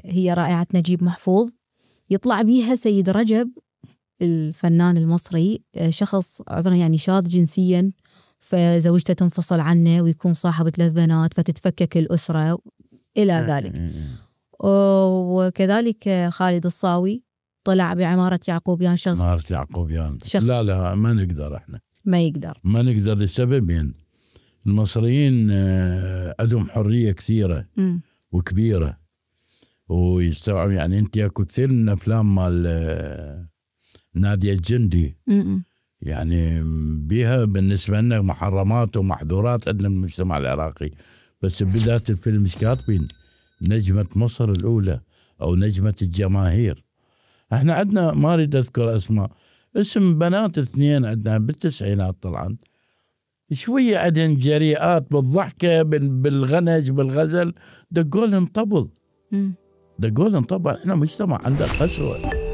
هي رائعة نجيب محفوظ، يطلع بيها سيد رجب الفنان المصري، شخص عذرا يعني شاذ جنسيا، فزوجته تنفصل عنه ويكون صاحب 3 بنات فتتفكك الأسرة إلى ذلك. وكذلك خالد الصاوي طلع بعمارة يعقوبيان، شخص عمارة يعقوبيان. لا ما نقدر، احنا ما نقدر لسببين. المصريين عندهم حرية كثيرة وكبيرة ويستوعب. يعني انت اكو كثير من افلام مال نادية الجندي يعني بيها بالنسبة لنا محرمات ومحظورات عندنا المجتمع العراقي، بس بداية الفيلم مش كاتبين نجمة مصر الأولى أو نجمة الجماهير. احنا عندنا ما أريد أذكر أسماء، اسم بنات 2 عندنا بالتسعينات طبعا شوية عندهم جريئات بالضحكة بالغنج بالغزل، دقولهم طبل. احنا مجتمع عنده قسوة.